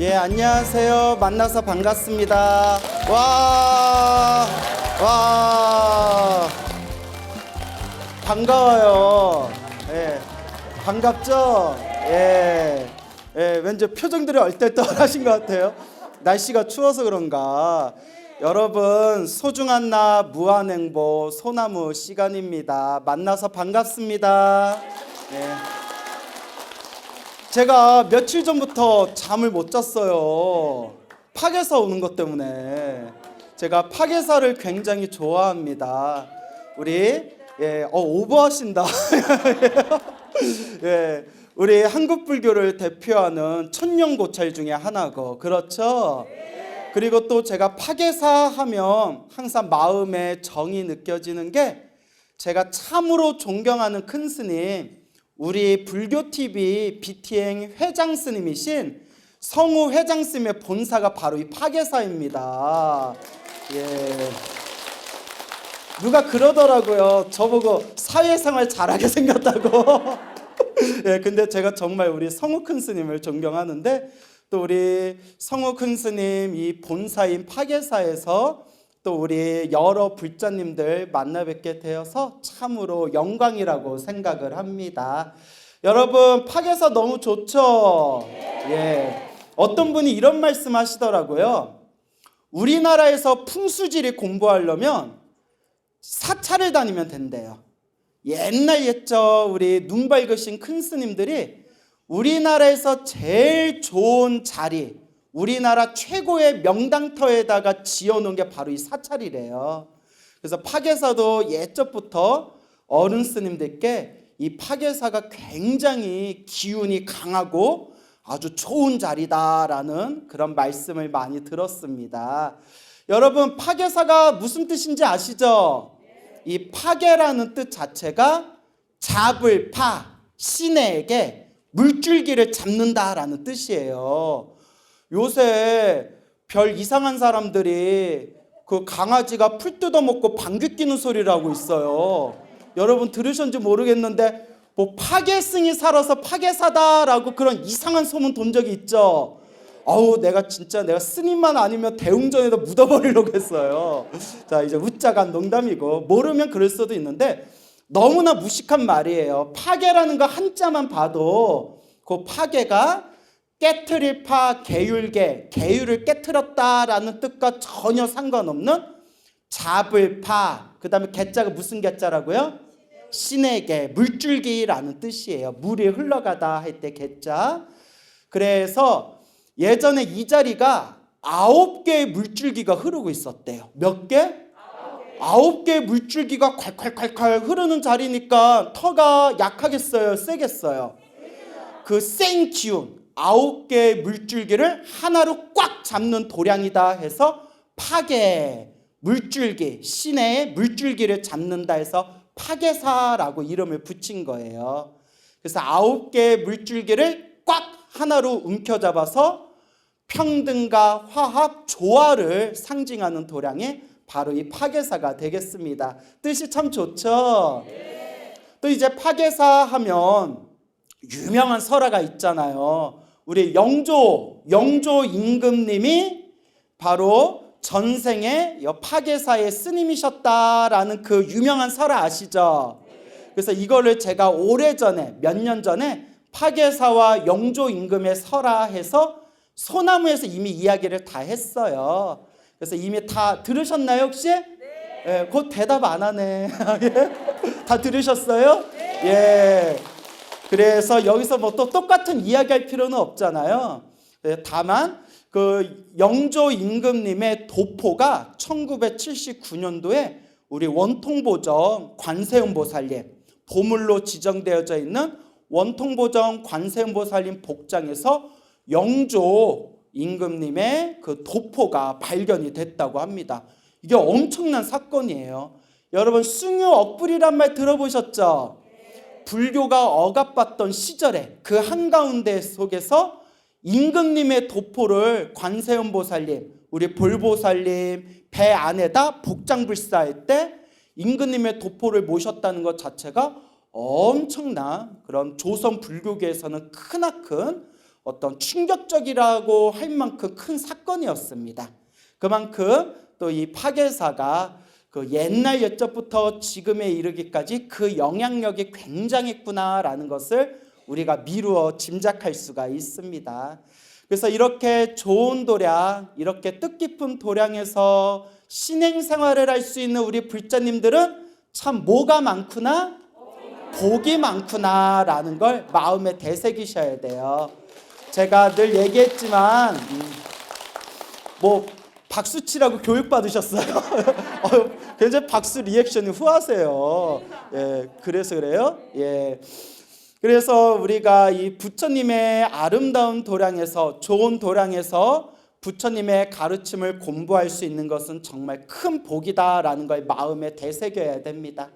예, 안녕하세요. 만나서 반갑습니다. 와, 와, 반가워요. 예, 반갑죠? 예, 예, 왠지 표정들이 얼떨떨하신 것 같아요. 날씨가 추워서 그런가. 여러분, 소중한 나 무한행보 소나무 시간입니다. 만나서 반갑습니다. 예. 제가 며칠 전부터 잠을 못 잤어요. 파괴사 오는 것 때문에. 제가 파괴사를 굉장히 좋아합니다. 우리 오버하신다. 예, 우리 한국 불교를 대표하는 천년고찰 중에 하나고, 그렇죠? 그리고 또 제가 파괴사 하면 항상 마음에 정이 느껴지는 게, 제가 참으로 존경하는 큰 스님, 우리 불교TV BTN 회장 스님이신 성우 회장 스님의 본사가 바로 이 파괴사입니다. 예. 누가 그러더라고요. 저보고 사회생활 잘하게 생겼다고. 예, 근데 제가 정말 우리 성우 큰 스님을 존경하는데, 또 우리 성우 큰 스님 이 본사인 파괴사에서 또 우리 여러 불자님들 만나 뵙게 되어서 참으로 영광이라고 생각을 합니다. 여러분, 파괴사 너무 좋죠? 예. 어떤 분이 이런 말씀 하시더라고요. 우리나라에서 풍수지리 공부하려면 사찰을 다니면 된대요. 옛날 옛적 우리 눈 밝으신 큰 스님들이 우리나라에서 제일 좋은 자리, 우리나라 최고의 명당터에다가 지어놓은 게 바로 이 사찰이래요. 그래서 파괴사도 옛적부터 어른 스님들께 이 파괴사가 굉장히 기운이 강하고 아주 좋은 자리다라는 그런 말씀을 많이 들었습니다. 여러분, 파괴사가 무슨 뜻인지 아시죠? 이 파괴라는 뜻 자체가 잡을 파, 시내에게 물줄기를 잡는다라는 뜻이에요. 요새 별 이상한 사람들이 그 강아지가 풀 뜯어먹고 방귀 뀌는 소리를 하고 있어요. 여러분 들으셨는지 모르겠는데 뭐 파괴승이 살아서 파괴사다라고 그런 이상한 소문 돈 적이 있죠. 아우, 내가 스님만 아니면 대웅전에다 묻어버리려고 했어요. 자, 이제 웃자간 농담이고, 모르면 그럴 수도 있는데 너무나 무식한 말이에요. 파괴라는 거 한자만 봐도 그 파괴가 깨트릴 파, 계율계, 계율을 깨트렸다라는 뜻과 전혀 상관없는 잡을 파, 그 다음에 개자가 무슨 개자라고요? 신에게, 물줄기라는 뜻이에요. 물이 흘러가다 할 때 개자. 그래서 예전에 이 자리가 9개의 물줄기가 흐르고 있었대요. 몇 개? 9개의 물줄기가 콸콸콸콸 흐르는 자리니까 터가 약하겠어요? 세겠어요? 그 센 기운, 9개의 물줄기를 하나로 꽉 잡는 도량이다 해서 파괴, 물줄기, 시내의 물줄기를 잡는다 해서 파괴사라고 이름을 붙인 거예요. 그래서 9개의 물줄기를 꽉 하나로 움켜잡아서 평등과 화합, 조화를 상징하는 도량이 바로 이 파괴사가 되겠습니다. 뜻이 참 좋죠? 또 이제 파괴사 하면 유명한 설화가 있잖아요. 우리 영조 임금님이 바로 전생에 파괴사의 스님이셨다라는 그 유명한 설화 아시죠? 그래서 이거를 제가 오래전에, 몇 년 전에 파괴사와 영조 임금의 설화해서 소나무에서 이미 이야기를 다 했어요. 그래서 이미 다 들으셨나요 혹시? 네. 곧 대답 안 하네. 다 들으셨어요? 네. 예. 그래서 여기서 뭐 또 똑같은 이야기할 필요는 없잖아요. 다만 그 영조 임금님의 도포가 1979년도에 우리 원통보정 관세음보살님, 보물로 지정되어져 있는 원통보정 관세음보살님 복장에서 영조 임금님의 그 도포가 발견이 됐다고 합니다. 이게 엄청난 사건이에요. 여러분, 숭유억불이란 말 들어보셨죠? 불교가 억압받던 시절에 그 한가운데 속에서 임금님의 도포를 관세음보살님, 우리 볼보살님 배 안에다 복장불사할 때 임금님의 도포를 모셨다는 것 자체가 엄청난 그런 조선 불교계에서는 크나큰 어떤 충격적이라고 할 만큼 큰 사건이었습니다. 그만큼 또 이 파괴사가 그 옛날 옛적부터 지금에 이르기까지 그 영향력이 굉장했구나라는 것을 우리가 미루어 짐작할 수가 있습니다. 그래서 이렇게 좋은 도량, 이렇게 뜻깊은 도량에서 신행생활을 할 수 있는 우리 불자님들은 참 뭐가 많구나? 복이 많구나라는 걸 마음에 되새기셔야 돼요. 제가 늘 얘기했지만 뭐 박수치라고 교육받으셨어요? 굉장히 박수 리액션이 후하세요. 예, 그래서 그래요? 예. 그래서 우리가 이 부처님의 아름다운 도량에서, 좋은 도량에서 부처님의 가르침을 공부할 수 있는 것은 정말 큰 복이다라는 걸 마음에 되새겨야 됩니다.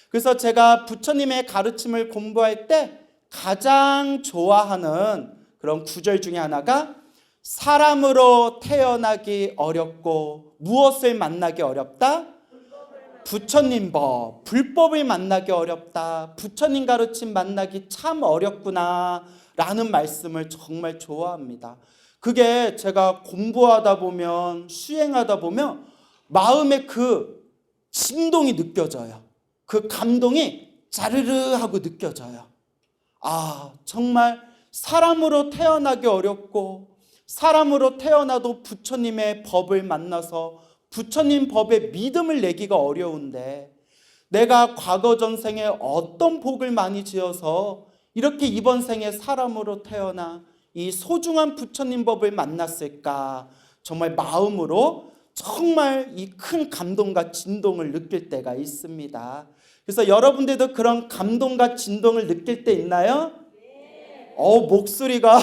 그래서 제가 부처님의 가르침을 공부할 때 가장 좋아하는 그런 구절 중에 하나가 사람으로 태어나기 어렵고 무엇을 만나기 어렵다? 부처님 법, 불법을 만나기 어렵다. 부처님 가르침 만나기 참 어렵구나 라는 말씀을 정말 좋아합니다. 그게 제가 공부하다 보면, 수행하다 보면 마음에 그 진동이 느껴져요. 그 감동이 자르르 하고 느껴져요. 아, 정말 사람으로 태어나기 어렵고 사람으로 태어나도 부처님의 법을 만나서 부처님 법에 믿음을 내기가 어려운데 내가 과거 전생에 어떤 복을 많이 지어서 이렇게 이번 생에 사람으로 태어나 이 소중한 부처님 법을 만났을까? 정말 마음으로 정말 이 큰 감동과 진동을 느낄 때가 있습니다. 그래서 여러분들도 그런 감동과 진동을 느낄 때 있나요? 목소리가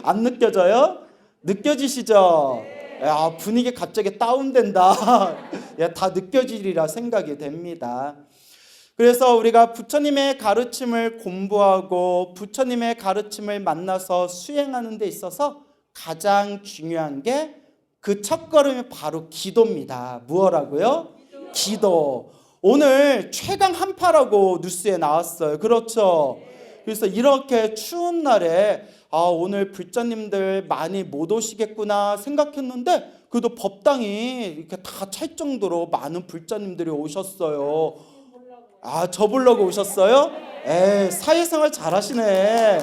안 느껴져요? 느껴지시죠? 야, 분위기 갑자기 다운된다. 야, 다 느껴지리라 생각이 됩니다. 그래서 우리가 부처님의 가르침을 공부하고 부처님의 가르침을 만나서 수행하는 데 있어서 가장 중요한 게 그 첫걸음이 바로 기도입니다. 무엇라고요? 기도. 오늘 최강 한파라고 뉴스에 나왔어요. 그렇죠? 그래서 이렇게 추운 날에 오늘 불자님들 많이 못 오시겠구나 생각했는데 그래도 법당이 이렇게 다 찰 정도로 많은 불자님들이 오셨어요. 저 보려고 오셨어요? 사회생활 잘하시네.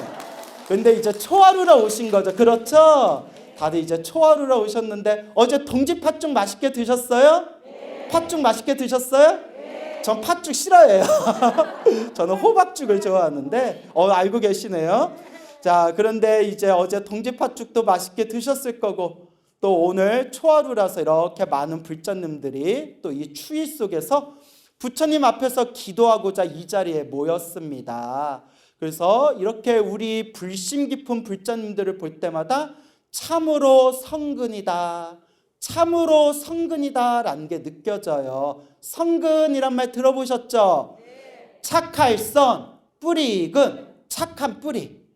근데 이제 초하루라 오신 거죠. 그렇죠? 다들 이제 초하루라 오셨는데 어제 동지 팥죽 맛있게 드셨어요? 팥죽 맛있게 드셨어요? 전 팥죽 싫어해요. 저는 호박죽을 좋아하는데 알고 계시네요. 자, 그런데 이제 어제 동지 팥죽도 맛있게 드셨을 거고 또 오늘 초하루라서 이렇게 많은 불자님들이 또 이 추위 속에서 부처님 앞에서 기도하고자 이 자리에 모였습니다. 그래서 이렇게 우리 불심 깊은 불자님들을 볼 때마다 참으로 성근이다. 참으로 성근이다 라는 게 느껴져요. 성근이란 말 들어보셨죠? 착할 선, 뿌리 근, 착한 뿌리.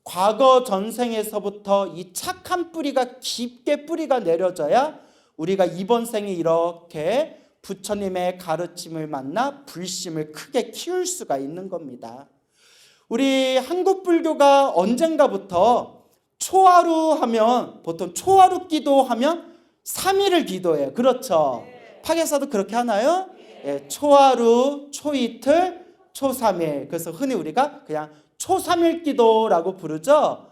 과거 전생에서부터 이 착한 뿌리가 깊게 뿌리가 내려져야 우리가 이번 생에 이렇게 부처님의 가르침을 만나 불심을 크게 키울 수가 있는 겁니다. 우리 한국 불교가 언젠가부터 초하루 하면 보통 초하루 기도하면 3일을 기도해요. 그렇죠? 파괴사도 그렇게 하나요? 초하루, 초이틀, 초3일. 그래서 흔히 우리가 그냥 초3일 기도라고 부르죠.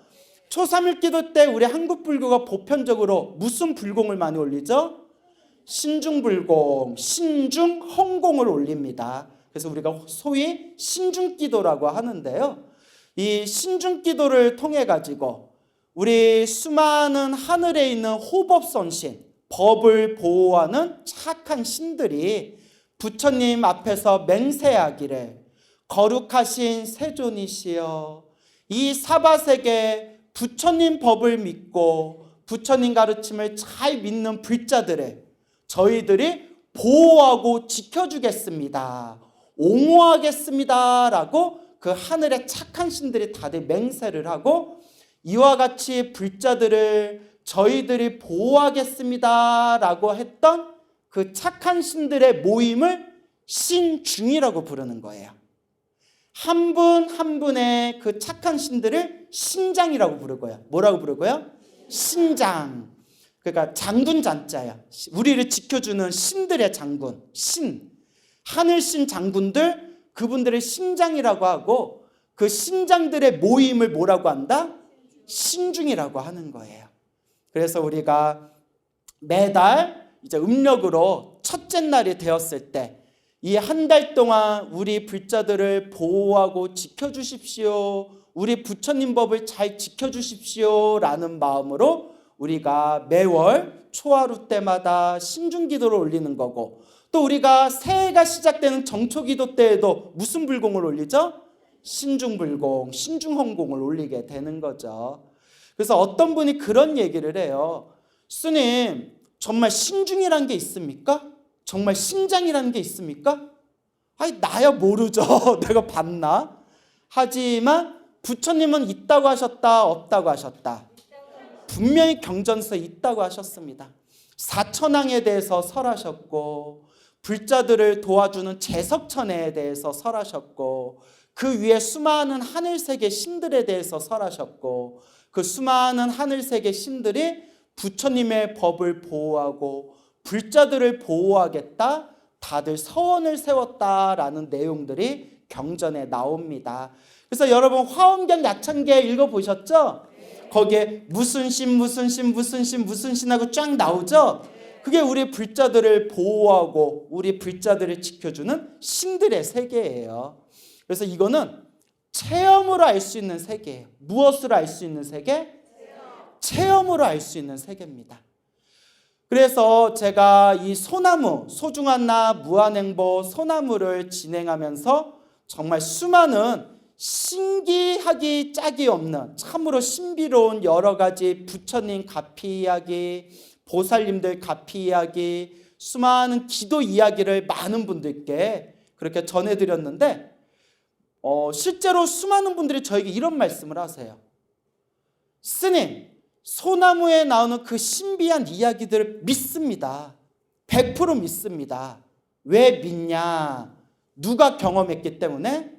초3일 기도 때 우리 한국 불교가 보편적으로 무슨 불공을 많이 올리죠? 신중불공, 신중헌공을 올립니다. 그래서 우리가 소위 신중기도라고 하는데요. 이 신중기도를 통해 가지고 우리 수많은 하늘에 있는 호법선신, 법을 보호하는 착한 신들이 부처님 앞에서 맹세하기를 거룩하신 세존이시여 이 사바세계 부처님 법을 믿고 부처님 가르침을 잘 믿는 불자들을 저희들이 보호하고 지켜주겠습니다. 옹호하겠습니다. 라고 그 하늘의 착한 신들이 다들 맹세를 하고 이와 같이 불자들을 저희들이 보호하겠습니다. 라고 했던 그 착한 신들의 모임을 신중이라고 부르는 거예요. 한 분 한 분의 그 착한 신들을 신장이라고 부르고요. 뭐라고 부르고요? 신장. 그러니까 장군 잔자야. 우리를 지켜주는 신들의 장군, 신. 하늘신 장군들, 그분들의 신장이라고 하고, 그 신장들의 모임을 뭐라고 한다? 신중이라고 하는 거예요. 그래서 우리가 매달 이제 음력으로 첫째 날이 되었을 때 이 한 달 동안 우리 불자들을 보호하고 지켜주십시오. 우리 부처님 법을 잘 지켜주십시오. 라는 마음으로 우리가 매월 초하루 때마다 신중기도를 올리는 거고, 또 우리가 새해가 시작되는 정초기도 때에도 무슨 불공을 올리죠? 신중불공, 신중헌공을 올리게 되는 거죠. 그래서 어떤 분이 그런 얘기를 해요. 스님, 정말 신중이란 게 있습니까? 정말 신장이라는 게 있습니까? 아니, 나야 모르죠. 내가 봤나? 하지만 부처님은 있다고 하셨다, 없다고 하셨다? 분명히 경전서에 있다고 하셨습니다. 사천왕에 대해서 설하셨고, 불자들을 도와주는 제석천에 대해서 설하셨고, 그 위에 수많은 하늘세계 신들에 대해서 설하셨고, 그 수많은 하늘세계 신들이 부처님의 법을 보호하고 불자들을 보호하겠다, 다들 서원을 세웠다라는 내용들이 경전에 나옵니다. 그래서 여러분 화엄경 야창계 읽어보셨죠? 거기에 무슨 신 무슨 신 무슨 신 무슨 신하고 쫙 나오죠? 그게 우리 불자들을 보호하고 우리 불자들을 지켜주는 신들의 세계예요. 그래서 이거는 체험으로 알 수 있는 세계예요. 무엇으로 알 수 있는 세계? 체험으로 알 수 있는 세계입니다. 그래서 제가 이 소나무, 소중한 나 무한행보 소나무를 진행하면서 정말 수많은 신기하기 짝이 없는 참으로 신비로운 여러 가지 부처님 가피 이야기, 보살님들 가피 이야기, 수많은 기도 이야기를 많은 분들께 그렇게 전해드렸는데, 실제로 수많은 분들이 저에게 이런 말씀을 하세요. 스님, 소나무에 나오는 그 신비한 이야기들을 믿습니다. 100% 믿습니다. 왜 믿냐? 누가 경험했기 때문에?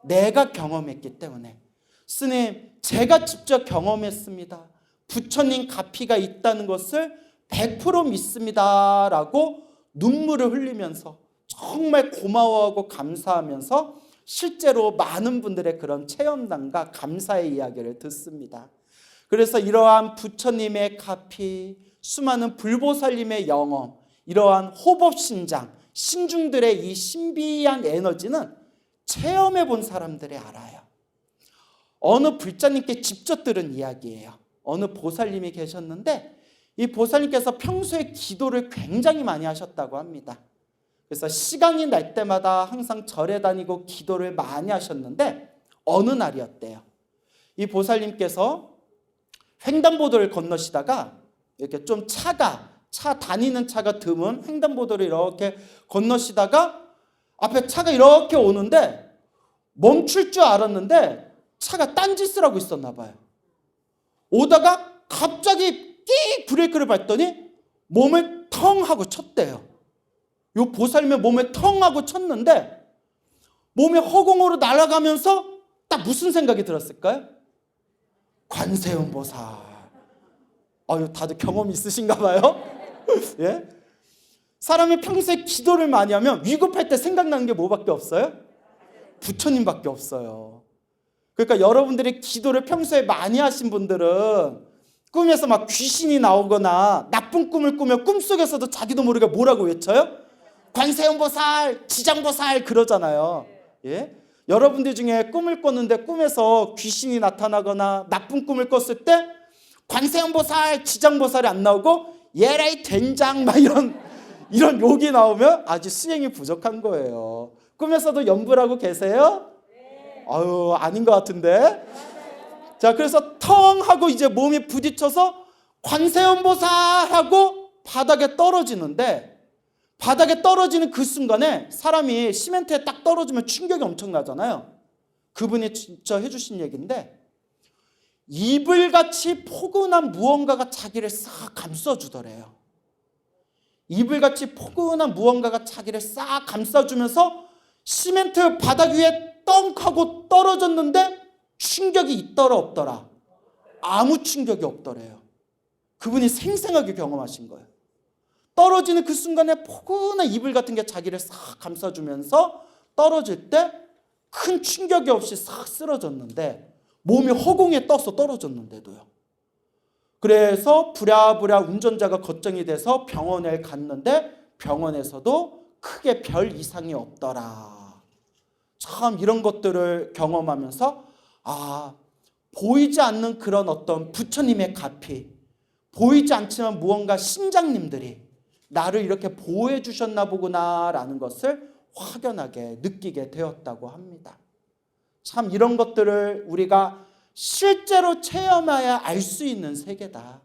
내가 경험했기 때문에. 스님, 제가 직접 경험했습니다. 부처님 가피가 있다는 것을 100% 믿습니다. 라고 눈물을 흘리면서 정말 고마워하고 감사하면서 실제로 많은 분들의 그런 체험담과 감사의 이야기를 듣습니다. 그래서 이러한 부처님의 가피, 수많은 불보살님의 영험, 이러한 호법신장, 신중들의 이 신비한 에너지는 체험해 본 사람들이 알아요. 어느 불자님께 직접 들은 이야기예요. 어느 보살님이 계셨는데 이 보살님께서 평소에 기도를 굉장히 많이 하셨다고 합니다. 그래서 시간이 날 때마다 항상 절에 다니고 기도를 많이 하셨는데 어느 날이었대요. 이 보살님께서 횡단보도를 건너시다가 이렇게 좀 차 다니는 차가 드문 횡단보도를 이렇게 건너시다가 앞에 차가 이렇게 오는데 멈출 줄 알았는데 차가 딴짓을 하고 있었나 봐요. 오다가 갑자기 띡 브레이크를 밟더니 몸을 텅 하고 쳤대요. 요 보살님의 몸에 텅 하고 쳤는데 몸이 허공으로 날아가면서 딱 무슨 생각이 들었을까요? 관세음보살. 다들 경험 있으신가 봐요? 예? 사람이 평소에 기도를 많이 하면 위급할 때 생각나는 게 뭐밖에 없어요? 부처님밖에 없어요. 그러니까 여러분들이 기도를 평소에 많이 하신 분들은 꿈에서 막 귀신이 나오거나 나쁜 꿈을 꾸며 꿈속에서도 자기도 모르게 뭐라고 외쳐요? 관세음보살, 지장보살 그러잖아요. 예? 여러분들 중에 꿈을 꿨는데 꿈에서 귀신이 나타나거나 나쁜 꿈을 꿨을 때 관세음보살, 지장보살이 안 나오고 예라이 된장 막 이런 욕이 나오면 아직 수행이 부족한 거예요. 꿈에서도 염불하고 계세요? 아유, 아닌 것 같은데. 자, 그래서 텅 하고 이제 몸이 부딪혀서 관세음보살 하고 바닥에 떨어지는데, 바닥에 떨어지는 그 순간에 사람이 시멘트에 딱 떨어지면 충격이 엄청나잖아요. 그분이 진짜 해주신 얘기인데, 이불같이 포근한 무언가가 자기를 싹 감싸주더래요. 이불같이 포근한 무언가가 자기를 싹 감싸주면서 시멘트 바닥 위에 떵 하고 떨어졌는데 충격이 있더라 없더라? 아무 충격이 없더래요. 그분이 생생하게 경험하신 거예요. 떨어지는 그 순간에 포근한 이불 같은 게 자기를 싹 감싸주면서 떨어질 때 큰 충격이 없이 싹 쓰러졌는데 몸이 허공에 떠서 떨어졌는데도요. 그래서 부랴부랴 운전자가 걱정이 돼서 병원에 갔는데 병원에서도 크게 별 이상이 없더라. 참 이런 것들을 경험하면서 보이지 않는 그런 어떤 부처님의 가피, 보이지 않지만 무언가 신장님들이 나를 이렇게 보호해 주셨나 보구나라는 것을 확연하게 느끼게 되었다고 합니다. 참 이런 것들을 우리가 실제로 체험해야 알 수 있는 세계다.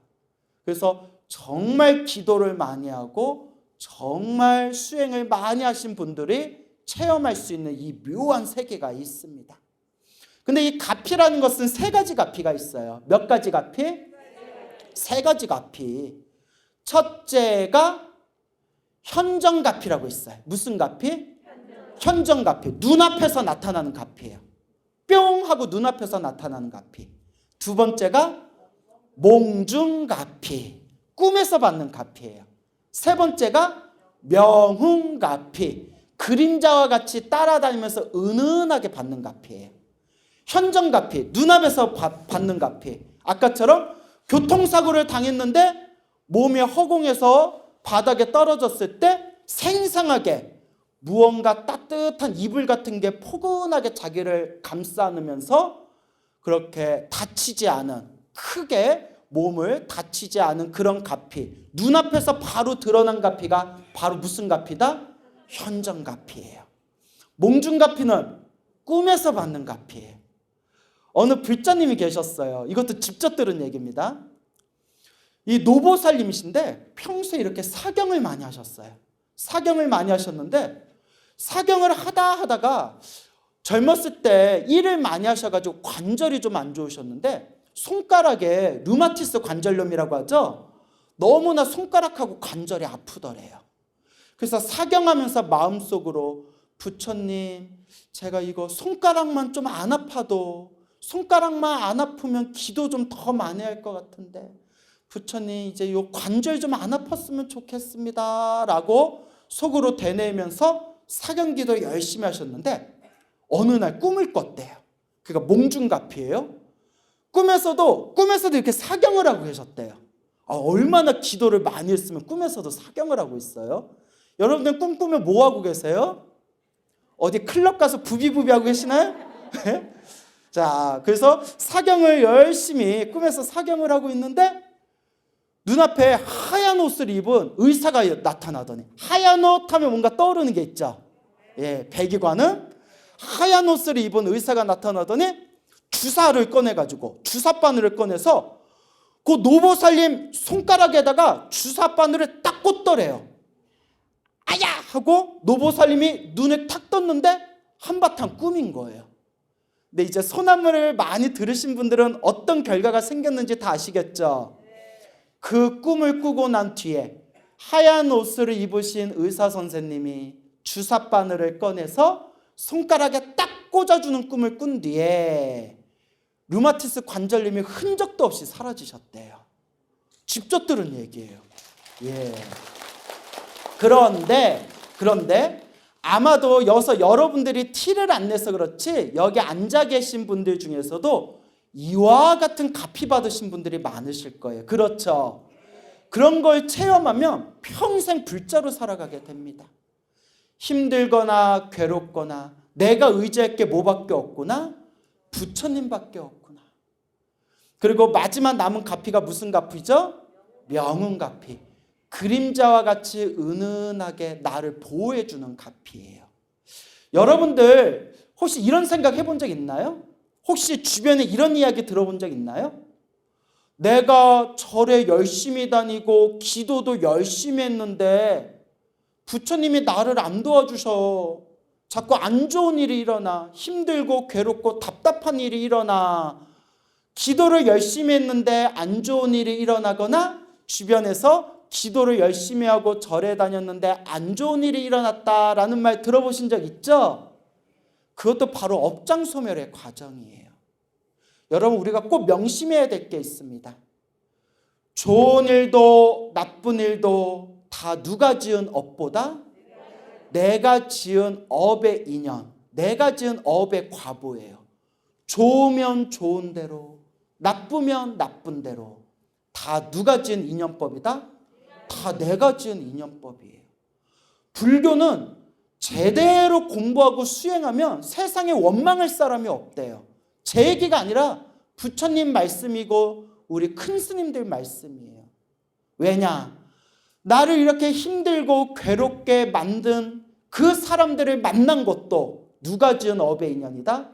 그래서 정말 기도를 많이 하고 정말 수행을 많이 하신 분들이 체험할 수 있는 이 묘한 세계가 있습니다. 근데 이 가피라는 것은 세 가지 가피가 있어요. 몇 가지 가피? 세 가지 가피. 첫째가 현정가피라고 있어요. 무슨 가피? 현정가피. 눈앞에서 나타나는 가피예요. 뿅 하고 눈앞에서 나타나는 가피. 두 번째가 몽중가피. 꿈에서 받는 가피예요. 세 번째가 명훈가피. 그림자와 같이 따라다니면서 은은하게 받는 가피예요. 현정가피. 눈앞에서 받는 가피. 아까처럼 교통사고를 당했는데 몸이 허공에서 바닥에 떨어졌을 때 생생하게 무언가 따뜻한 이불 같은 게 포근하게 자기를 감싸 안으면서 그렇게 다치지 않은, 크게 몸을 다치지 않은 그런 가피. 눈앞에서 바로 드러난 가피가 바로 무슨 가피다? 현정가피예요. 몽중가피는 꿈에서 받는 가피예요. 어느 불자님이 계셨어요. 이것도 직접 들은 얘기입니다. 이 노보살님이신데 평소에 이렇게 사경을 많이 하셨어요. 사경을 많이 하셨는데 사경을 하다가 젊었을 때 일을 많이 하셔가지고 관절이 좀 안 좋으셨는데 손가락에 류마티스 관절염이라고 하죠. 너무나 손가락하고 관절이 아프더래요. 그래서 사경하면서 마음속으로 부처님, 제가 이거 손가락만 좀 안 아파도, 손가락만 안 아프면 기도 좀 더 많이 할 것 같은데 부처님 이제 요 관절 좀 안 아팠으면 좋겠습니다 라고 속으로 되뇌면서 사경기도 열심히 하셨는데 어느 날 꿈을 꿨대요. 그러니까 몽중가피예요. 꿈에서도 이렇게 사경을 하고 계셨대요. 얼마나 기도를 많이 했으면 꿈에서도 사경을 하고 있어요. 여러분들 꿈 꾸면 뭐 하고 계세요? 어디 클럽 가서 부비부비 하고 계시나요? 자, 그래서 사경을 열심히 꿈에서 사경을 하고 있는데 눈앞에 하얀 옷을 입은 의사가 나타나더니, 하얀 옷 하면 뭔가 떠오르는 게 있죠. 백의관은 하얀 옷을 입은 의사가 나타나더니 주사를 꺼내가지고 주사바늘을 꺼내서 그 노보살님 손가락에다가 주사바늘을 딱 꽂더래요. 아야! 하고 노보살님이 눈을 탁 떴는데 한바탕 꿈인 거예요. 근데 이제 소나무를 많이 들으신 분들은 어떤 결과가 생겼는지 다 아시겠죠? 그 꿈을 꾸고 난 뒤에 하얀 옷을 입으신 의사 선생님이 주사바늘을 꺼내서 손가락에 딱 꽂아주는 꿈을 꾼 뒤에 류마티스 관절염이 흔적도 없이 사라지셨대요. 직접 들은 얘기예요. 그런데 아마도 여러분들이 티를 안 내서 그렇지 여기 앉아 계신 분들 중에서도 이와 같은 가피 받으신 분들이 많으실 거예요. 그렇죠? 그런 걸 체험하면 평생 불자로 살아가게 됩니다. 힘들거나 괴롭거나 내가 의지할 게 뭐밖에 없구나? 부처님밖에 없구나. 그리고 마지막 남은 가피가 무슨 가피죠? 명운가피. 그림자와 같이 은은하게 나를 보호해주는 가피예요. 여러분들 혹시 이런 생각 해본 적 있나요? 혹시 주변에 이런 이야기 들어본 적 있나요? 내가 절에 열심히 다니고 기도도 열심히 했는데 부처님이 나를 안 도와주셔. 자꾸 안 좋은 일이 일어나. 힘들고 괴롭고 답답한 일이 일어나. 기도를 열심히 했는데 안 좋은 일이 일어나거나 주변에서 기도를 열심히 하고 절에 다녔는데 안 좋은 일이 일어났다라는 말 들어보신 적 있죠? 그것도 바로 업장 소멸의 과정이에요. 여러분, 우리가 꼭 명심해야 될 게 있습니다. 좋은 일도 나쁜 일도 다 누가 지은 업보다 내가 지은 업의 인연, 내가 지은 업의 과보예요. 좋으면 좋은 대로, 나쁘면 나쁜 대로 다 누가 지은 인연법이다? 다 내가 지은 인연법이에요. 불교는 제대로 공부하고 수행하면 세상에 원망할 사람이 없대요. 제 얘기가 아니라 부처님 말씀이고 우리 큰 스님들 말씀이에요. 왜냐? 나를 이렇게 힘들고 괴롭게 만든 그 사람들을 만난 것도 누가 지은 업의 인연이다?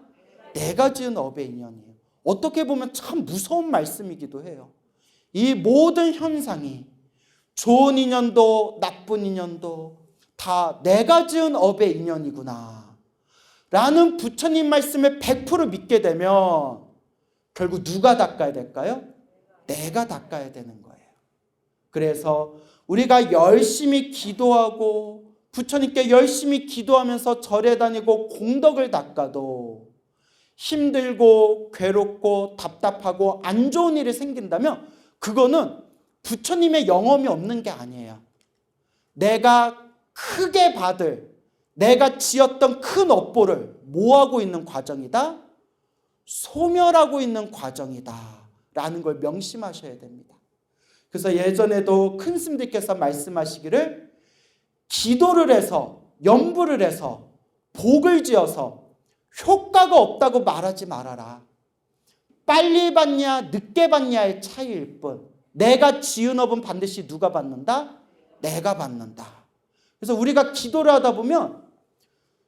내가 지은 업의 인연이에요. 어떻게 보면 참 무서운 말씀이기도 해요. 이 모든 현상이 좋은 인연도 나쁜 인연도 다 내가 지은 업의 인연이구나 라는 부처님 말씀을 100% 믿게 되면 결국 누가 닦아야 될까요? 내가 닦아야 되는 거예요. 그래서 우리가 열심히 기도하고 부처님께 열심히 기도하면서 절에 다니고 공덕을 닦아도 힘들고 괴롭고 답답하고 안 좋은 일이 생긴다면 그거는 부처님의 영험이 없는 게 아니에요. 내가 크게 받을, 내가 지었던 큰 업보를 뭐하고 있는 과정이다? 소멸하고 있는 과정이다 라는 걸 명심하셔야 됩니다. 그래서 예전에도 큰 스님들께서 말씀하시기를 기도를 해서 염불을 해서 복을 지어서 효과가 없다고 말하지 말아라. 빨리 받냐 늦게 받냐의 차이일 뿐 내가 지은 업은 반드시 누가 받는다? 내가 받는다. 그래서 우리가 기도를 하다 보면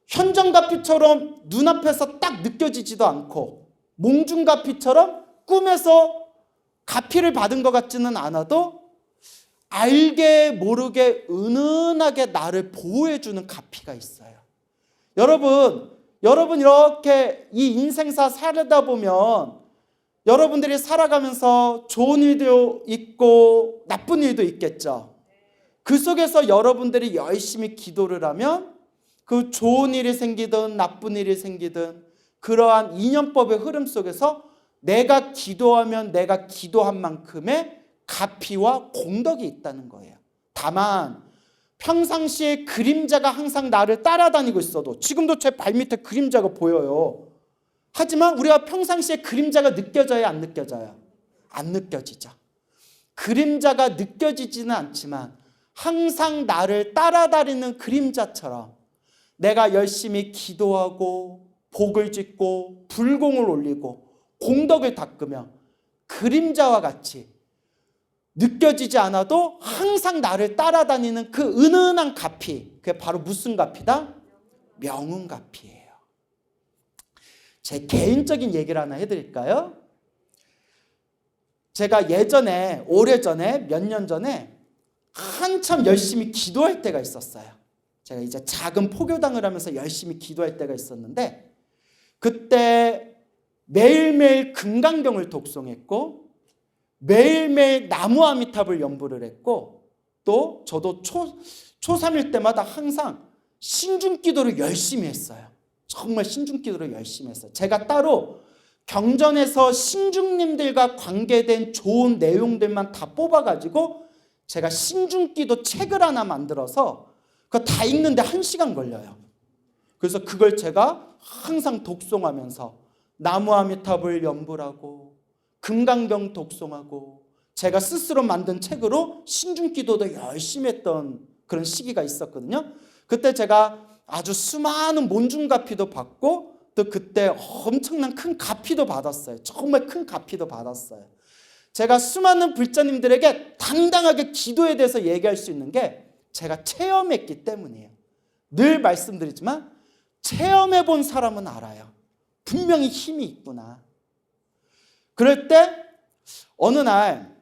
현정가피처럼 눈앞에서 딱 느껴지지도 않고 몽중가피처럼 꿈에서 가피를 받은 것 같지는 않아도 알게 모르게 은은하게 나를 보호해주는 가피가 있어요. 여러분 이렇게 이 인생사 살다 보면 여러분들이 살아가면서 좋은 일도 있고 나쁜 일도 있겠죠. 그 속에서 여러분들이 열심히 기도를 하면 그 좋은 일이 생기든 나쁜 일이 생기든 그러한 인연법의 흐름 속에서 내가 기도하면 내가 기도한 만큼의 가피와 공덕이 있다는 거예요. 다만 평상시에 그림자가 항상 나를 따라다니고 있어도 지금도 제 발밑에 그림자가 보여요. 하지만 우리가 평상시에 그림자가 느껴져야 안 느껴져요? 안 느껴지죠. 그림자가 느껴지지는 않지만 항상 나를 따라다니는 그림자처럼 내가 열심히 기도하고 복을 짓고 불공을 올리고 공덕을 닦으며 그림자와 같이 느껴지지 않아도 항상 나를 따라다니는 그 은은한 가피, 그게 바로 무슨 가피다? 명운가피예요. 제 개인적인 얘기를 하나 해드릴까요? 제가 예전에 오래전에 몇 년 전에 한참 열심히 기도할 때가 있었어요. 제가 이제 작은 포교당을 하면서 열심히 기도할 때가 있었는데 그때 매일매일 금강경을 독송했고 매일매일 나무아미탑을 연부를 했고 또 저도 초3일 때마다 항상 신중기도를 열심히 했어요. 정말 신중기도를 열심히 했어요. 제가 따로 경전에서 신중님들과 관계된 좋은 내용들만 다 뽑아가지고 제가 신중기도 책을 하나 만들어서 그거 다 읽는데 1시간 걸려요. 그래서 그걸 제가 항상 독송하면서 나무아미탑을 연불하고 금강경 독송하고 제가 스스로 만든 책으로 신중기도도 열심히 했던 그런 시기가 있었거든요. 그때 제가 아주 수많은 몬중가피도 받고 또 그때 엄청난 큰 가피도 받았어요. 정말 큰 가피도 받았어요. 제가 수많은 불자님들에게 당당하게 기도에 대해서 얘기할 수 있는 게 제가 체험했기 때문이에요. 늘 말씀드리지만 체험해 본 사람은 알아요. 분명히 힘이 있구나. 그럴 때 어느 날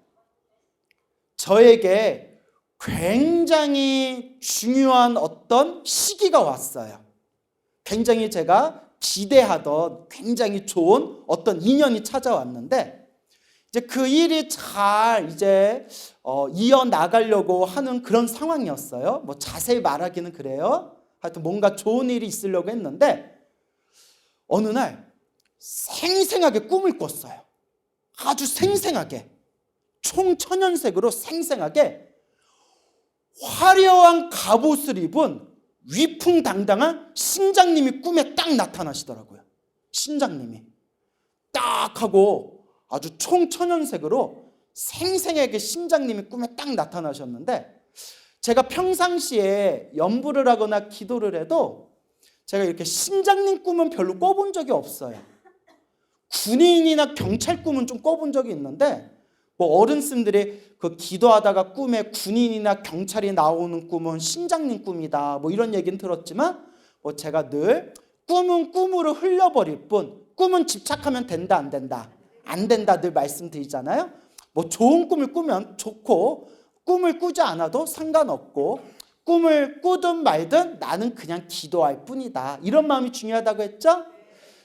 저에게 굉장히 중요한 어떤 시기가 왔어요. 굉장히 제가 기대하던 굉장히 좋은 어떤 인연이 찾아왔는데 이제 그 일이 잘 이어나가려고 하는 그런 상황이었어요. 뭐 자세히 말하기는 그래요. 하여튼 뭔가 좋은 일이 있으려고 했는데 어느 날 생생하게 꿈을 꿨어요. 아주 생생하게, 총천연색으로 생생하게 화려한 갑옷을 입은 위풍당당한 신장님이 꿈에 딱 나타나시더라고요. 신장님이 딱 하고 아주 총천연색으로 생생하게 신장님이 꿈에 딱 나타나셨는데, 제가 평상시에 연부를 하거나 기도를 해도 제가 이렇게 신장님 꿈은 별로 꿔본 적이 없어요. 군인이나 경찰 꿈은 좀 꿔본 적이 있는데, 뭐 어른씀들이 그 기도하다가 꿈에 군인이나 경찰이 나오는 꿈은 신장님 꿈이다, 뭐 이런 얘기는 들었지만, 뭐 제가 늘 꿈은 꿈으로 흘려버릴 뿐, 꿈은 집착하면 된다 안 된다 안 된다 늘 말씀드리잖아요. 뭐 좋은 꿈을 꾸면 좋고 꿈을 꾸지 않아도 상관없고, 꿈을 꾸든 말든 나는 그냥 기도할 뿐이다, 이런 마음이 중요하다고 했죠.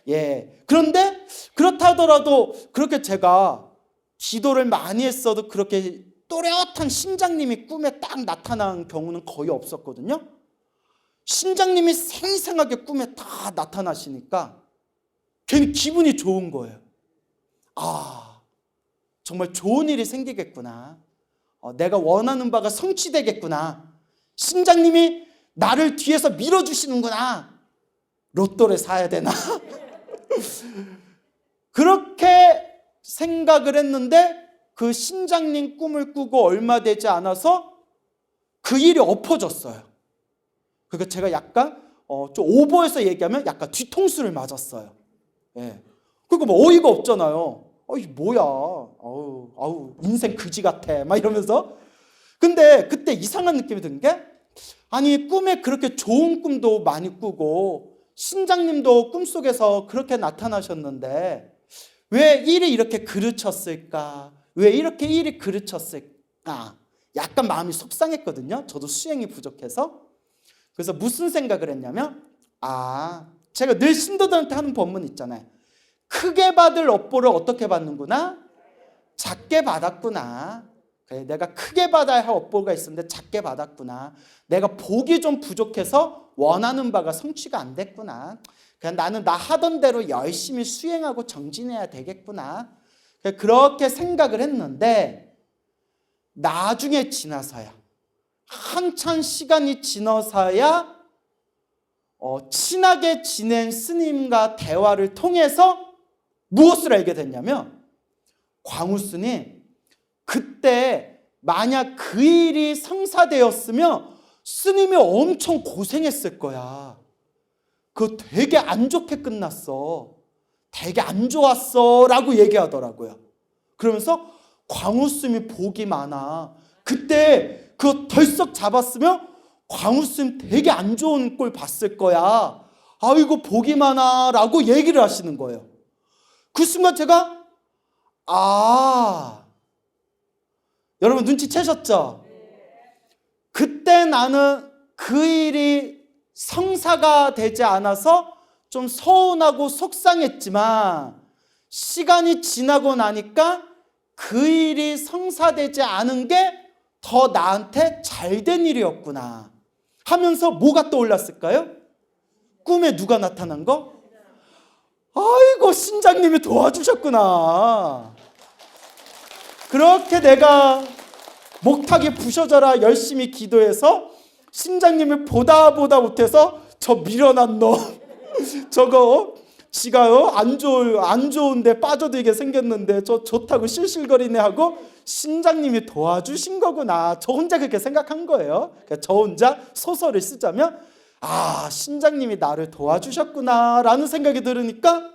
예. 그런데 그렇다 하더라도 그렇게 제가 기도를 많이 했어도 그렇게 또렷한 신장님이 꿈에 딱 나타난 경우는 거의 없었거든요. 신장님이 생생하게 꿈에 다 나타나시니까 괜히 기분이 좋은 거예요. 아, 정말 좋은 일이 생기겠구나. 내가 원하는 바가 성취되겠구나. 신장님이 나를 뒤에서 밀어주시는구나. 로또를 사야 되나? 그렇게 생각을 했는데 그 신장님 꿈을 꾸고 얼마 되지 않아서 그 일이 엎어졌어요. 그러니까 제가 약간 좀 오버해서 얘기하면 약간 뒤통수를 맞았어요. 예. 그러니까 뭐 어이가 없잖아요. 이 뭐야? 아우 인생 그지 같아. 막 이러면서. 근데 그때 이상한 느낌이 든 게, 아니 꿈에 그렇게 좋은 꿈도 많이 꾸고 신장님도 꿈속에서 그렇게 나타나셨는데 왜 일이 이렇게 그르쳤을까? 왜 이렇게 일이 그르쳤을까? 약간 마음이 속상했거든요. 저도 수행이 부족해서. 그래서 무슨 생각을 했냐면, 제가 늘 신도들한테 하는 법문 있잖아요. 크게 받을 업보를 어떻게 받는구나? 작게 받았구나. 그래, 내가 크게 받아야 할 업보가 있었는데 작게 받았구나. 내가 복이 좀 부족해서 원하는 바가 성취가 안 됐구나. 그냥 나는 나 하던 대로 열심히 수행하고 정진해야 되겠구나. 그렇게 생각을 했는데, 나중에 지나서야, 한참 시간이 지나서야 친하게 지낸 스님과 대화를 통해서 무엇을 알게 됐냐면, 광우 스님, 그때 만약 그 일이 성사되었으면 스님이 엄청 고생했을 거야. 그거 되게 안 좋게 끝났어. 되게 안 좋았어 라고 얘기하더라고요. 그러면서 광우 스님이 복이 많아. 그때 그거 덜썩 잡았으면 광우 스님 되게 안 좋은 꼴 봤을 거야. 아이고 복이 많아 라고 얘기를 하시는 거예요. 그 순간 제가 여러분 눈치채셨죠? 그때 나는 그 일이 성사가 되지 않아서 좀 서운하고 속상했지만, 시간이 지나고 나니까 그 일이 성사되지 않은 게 더 나한테 잘된 일이었구나 하면서 뭐가 떠올랐을까요? 꿈에 누가 나타난 거? 아이고 신장님이 도와주셨구나. 그렇게 내가 목탁이 부셔져라 열심히 기도해서 신장님이 보다 못해서 저 밀어난 놈 저거 지가요 안 좋은데 빠져들게 생겼는데 저 좋다고 실실거리네 하고 신장님이 도와주신 거구나. 저 혼자 그렇게 생각한 거예요. 그러니까 저 혼자 소설을 쓰자면 신장님이 나를 도와주셨구나 라는 생각이 들으니까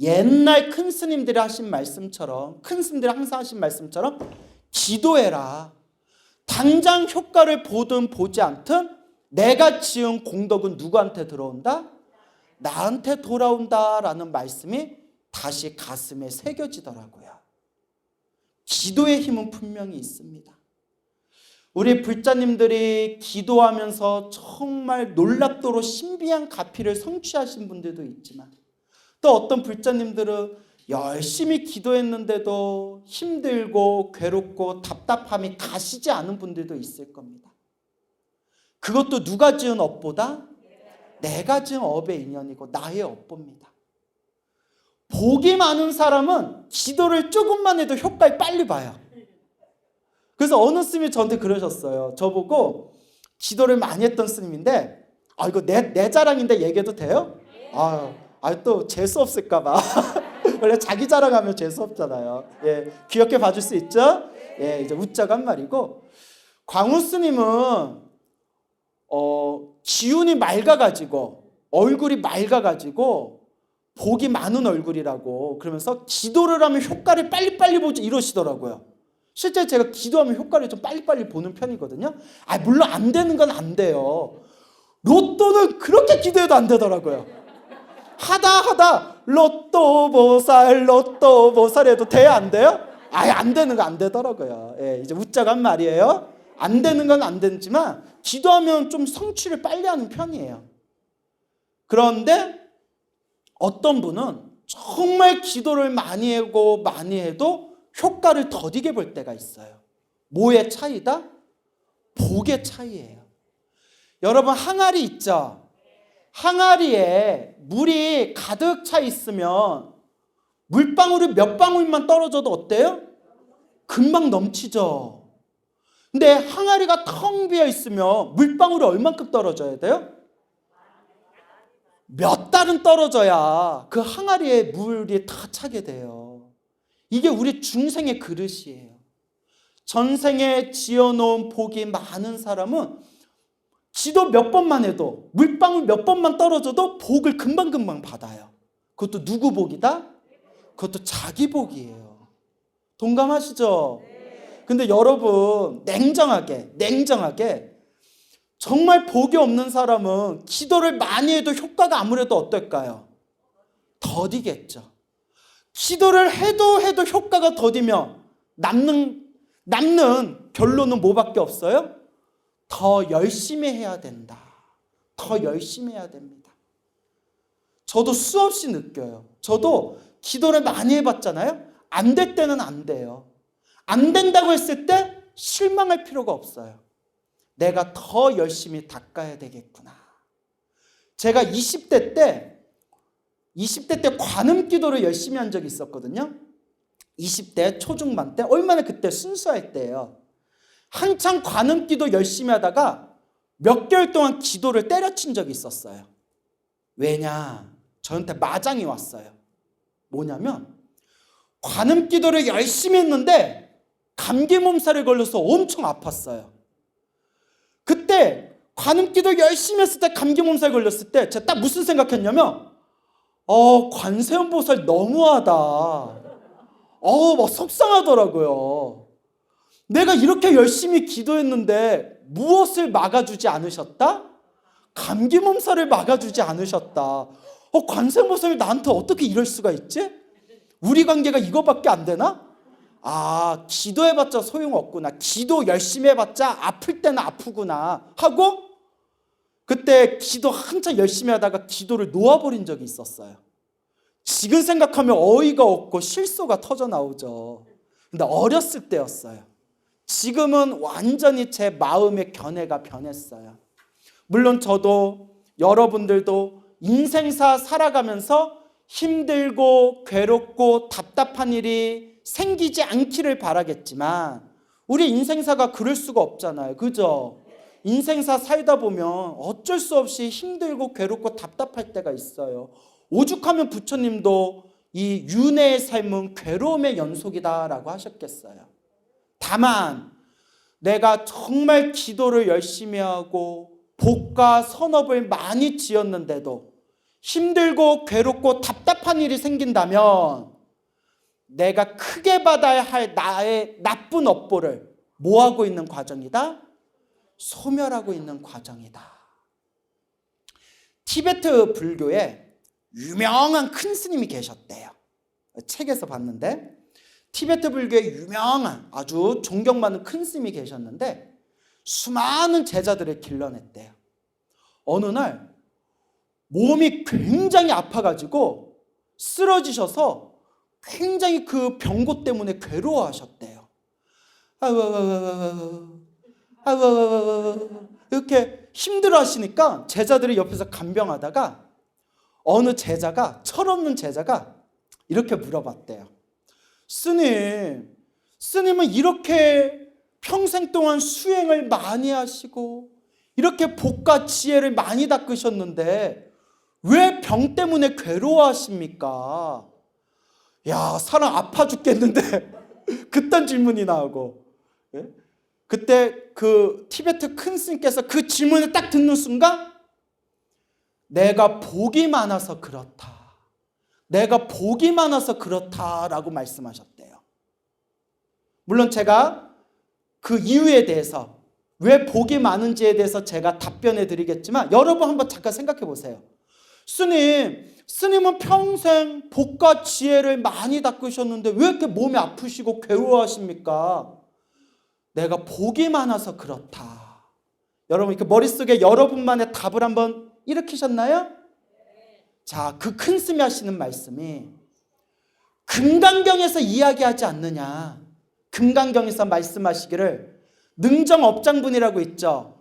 옛날 큰 스님들이 하신 말씀처럼, 큰 스님들이 항상 하신 말씀처럼 기도해라. 당장 효과를 보든 보지 않든 내가 지은 공덕은 누구한테 들어온다? 나한테 돌아온다라는 말씀이 다시 가슴에 새겨지더라고요. 기도의 힘은 분명히 있습니다. 우리 불자님들이 기도하면서 정말 놀랍도록 신비한 가피를 성취하신 분들도 있지만, 또 어떤 불자님들은 열심히 기도했는데도 힘들고 괴롭고 답답함이 가시지 않은 분들도 있을 겁니다. 그것도 누가 지은 업보다? 내가 지은 업의 인연이고 나의 업보입니다. 복이 많은 사람은 기도를 조금만 해도 효과를 빨리 봐요. 그래서 어느 스님이 저한테 그러셨어요. 저보고 기도를 많이 했던 스님인데 이거 내 자랑인데 얘기해도 돼요? 또 재수 없을까 봐. 원래 자기 자랑하면 재수 없잖아요. 예, 귀엽게 봐줄 수 있죠? 예, 이제 웃자고 한 말이고, 광우 스님은 기운이 맑아가지고 얼굴이 맑아가지고 복이 많은 얼굴이라고 그러면서 기도를 하면 효과를 빨리빨리 보지 이러시더라고요. 실제 제가 기도하면 효과를 좀 빨리빨리 보는 편이거든요. 물론 안 되는 건 안 돼요. 로또는 그렇게 기도해도 안 되더라고요. 하다 로또 보살 해도 돼요? 안 돼요? 안 되는 거 안 되더라고요. 예, 이제 웃자고 한 말이에요. 안 되는 건 안 되지만 기도하면 좀 성취를 빨리 하는 편이에요. 그런데 어떤 분은 정말 기도를 많이 하고 많이 해도 효과를 더디게 볼 때가 있어요. 뭐의 차이다? 복의 차이예요. 여러분, 항아리 있죠? 항아리에 물이 가득 차 있으면 물방울이 몇 방울만 떨어져도 어때요? 금방 넘치죠. 근데 항아리가 텅 비어 있으면 물방울이 얼만큼 떨어져야 돼요? 몇 달은 떨어져야 그 항아리에 물이 다 차게 돼요. 이게 우리 중생의 그릇이에요. 전생에 지어놓은 복이 많은 사람은 기도 몇 번만 해도 물방울 몇 번만 떨어져도 복을 금방금방 받아요. 그것도 누구 복이다? 그것도 자기 복이에요. 동감하시죠? 근데 여러분, 냉정하게 정말 복이 없는 사람은 기도를 많이 해도 효과가 아무래도 어떨까요? 더디겠죠. 기도를 해도 효과가 더디면 남는 결론은 뭐밖에 없어요? 더 열심히 해야 된다. 더 열심히 해야 됩니다. 저도 수없이 느껴요. 저도 기도를 많이 해봤잖아요. 안 될 때는 안 돼요. 안 된다고 했을 때 실망할 필요가 없어요. 내가 더 열심히 닦아야 되겠구나. 제가 20대 때 관음 기도를 열심히 한 적이 있었거든요. 20대 초중반 때, 얼마나 그때 순수할 때예요. 한창 관음 기도 열심히 하다가 몇 개월 동안 기도를 때려친 적이 있었어요. 왜냐? 저한테 마장이 왔어요. 뭐냐면 관음 기도를 열심히 했는데 감기 몸살에 걸려서 엄청 아팠어요. 그때 관음 기도 열심히 했을 때 감기 몸살 걸렸을 때 제가 딱 무슨 생각했냐면 관세음 보살 너무하다. 막 속상하더라고요. 내가 이렇게 열심히 기도했는데 무엇을 막아주지 않으셨다? 감기 몸살을 막아주지 않으셨다. 관세음 보살이 나한테 어떻게 이럴 수가 있지? 우리 관계가 이거밖에 안 되나? 기도해봤자 소용없구나. 기도 열심히 해봤자 아플 때는 아프구나 하고 그때 기도 한참 열심히 하다가 기도를 놓아버린 적이 있었어요. 지금 생각하면 어이가 없고 실소가 터져 나오죠. 근데 어렸을 때였어요. 지금은 완전히 제 마음의 견해가 변했어요. 물론 저도 여러분들도 인생사 살아가면서 힘들고 괴롭고 답답한 일이 생기지 않기를 바라겠지만 우리 인생사가 그럴 수가 없잖아요. 그죠? 인생사 살다 보면 어쩔 수 없이 힘들고 괴롭고 답답할 때가 있어요. 오죽하면 부처님도 이 윤회의 삶은 괴로움의 연속이다라고 하셨겠어요. 다만 내가 정말 기도를 열심히 하고 복과 선업을 많이 지었는데도 힘들고 괴롭고 답답한 일이 생긴다면 내가 크게 받아야 할 나의 나쁜 업보를 뭐하고 있는 과정이다? 소멸하고 있는 과정이다. 티베트 불교에 유명한 큰 스님이 계셨대요. 책에서 봤는데 티베트 불교에 유명한 아주 존경받는 큰 스님이 계셨는데 수많은 제자들을 길러냈대요. 어느 날 몸이 굉장히 아파가지고 쓰러지셔서 굉장히 그 병고 때문에 괴로워하셨대요. 이렇게 힘들어 하시니까 제자들이 옆에서 간병하다가 어느 제자가, 철없는 제자가 이렇게 물어봤대요. 스님은 이렇게 평생 동안 수행을 많이 하시고 이렇게 복과 지혜를 많이 닦으셨는데 왜 병 때문에 괴로워하십니까? 야, 사람 아파 죽겠는데 그딴 질문이 나오고, 예? 그때 그 티베트 큰 스님께서 그 질문을 딱 듣는 순간 내가 복이 많아서 그렇다. 내가 복이 많아서 그렇다라고 말씀하셨대요. 물론 제가 그 이유에 대해서, 왜 복이 많은지에 대해서 제가 답변해 드리겠지만 여러분 한번 잠깐 생각해 보세요. 스님은 평생 복과 지혜를 많이 닦으셨는데 왜 이렇게 몸이 아프시고 괴로워하십니까? 내가 복이 많아서 그렇다. 여러분 이렇게 머릿속에 여러분만의 답을 한번 일으키셨나요? 자, 그 큰 스님이 하시는 말씀이 금강경에서 이야기하지 않느냐. 금강경에서 말씀하시기를 능정업장분이라고 있죠.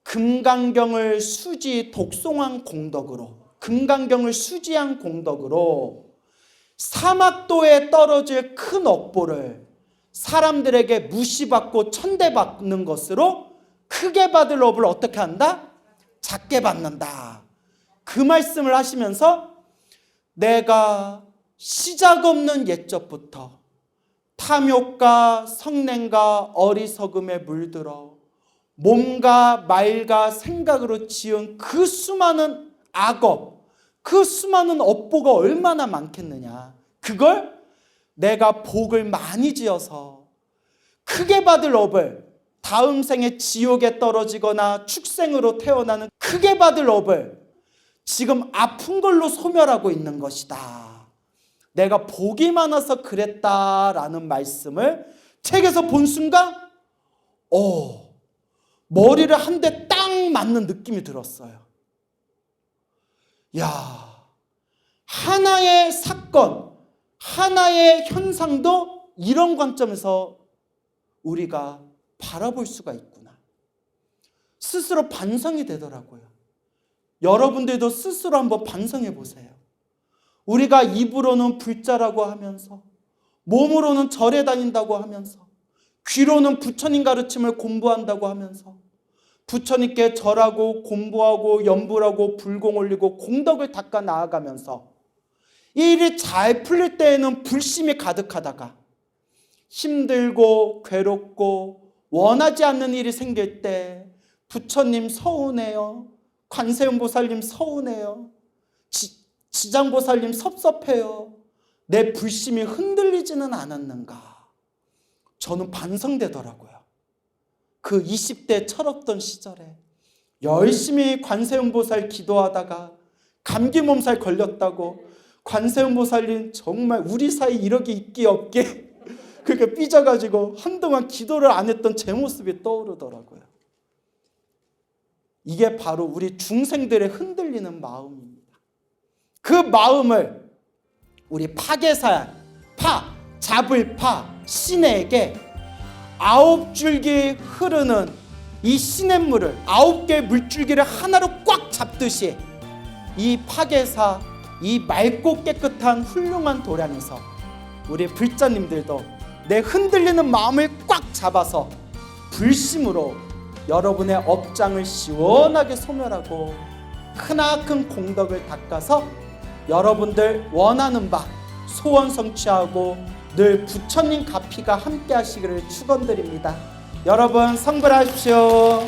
금강경을 수지 독송한 공덕으로, 금강경을 수지한 공덕으로 사막도에 떨어질 큰 업보를 사람들에게 무시받고 천대받는 것으로 크게 받을 업을 어떻게 한다? 작게 받는다. 그 말씀을 하시면서 내가 시작 없는 옛적부터 탐욕과 성냄과 어리석음에 물들어 몸과 말과 생각으로 지은 그 수많은 악업, 그 수많은 업보가 얼마나 많겠느냐. 그걸 내가 복을 많이 지어서 크게 받을 업을, 다음 생에 지옥에 떨어지거나 축생으로 태어나는 크게 받을 업을 지금 아픈 걸로 소멸하고 있는 것이다. 내가 복이 많아서 그랬다라는 말씀을 책에서 본 순간 머리를 한 대 딱 맞는 느낌이 들었어요. 야, 하나의 사건, 하나의 현상도 이런 관점에서 우리가 바라볼 수가 있구나. 스스로 반성이 되더라고요. 여러분들도 스스로 한번 반성해 보세요. 우리가 입으로는 불자라고 하면서, 몸으로는 절에 다닌다고 하면서, 귀로는 부처님 가르침을 공부한다고 하면서, 부처님께 절하고 공부하고 연불하고 불공 올리고 공덕을 닦아 나아가면서 이 일이 잘 풀릴 때에는 불심이 가득하다가 힘들고 괴롭고 원하지 않는 일이 생길 때 부처님 서운해요. 관세음보살님 서운해요. 지장보살님 섭섭해요. 내 불심이 흔들리지는 않았는가. 저는 반성되더라고요. 그 20대 철없던 시절에 열심히 관세음보살 기도하다가 감기 몸살 걸렸다고 관세음보살님 정말 우리 사이 이렇게 있기 없게 그렇게 삐져가지고 한동안 기도를 안 했던 제 모습이 떠오르더라고요. 이게 바로 우리 중생들의 흔들리는 마음입니다. 그 마음을 우리 파괴사, 잡을 신에게 9줄기 흐르는 이 시냇물을 9개의 물줄기를 하나로 꽉 잡듯이 이 파괴사, 이 맑고 깨끗한 훌륭한 도량에서 우리 불자님들도 내 흔들리는 마음을 꽉 잡아서 불심으로 여러분의 업장을 시원하게 소멸하고 크나큰 공덕을 닦아서 여러분들 원하는 바 소원 성취하고 늘 부처님 가피가 함께 하시기를 축원드립니다. 여러분 성불하십시오.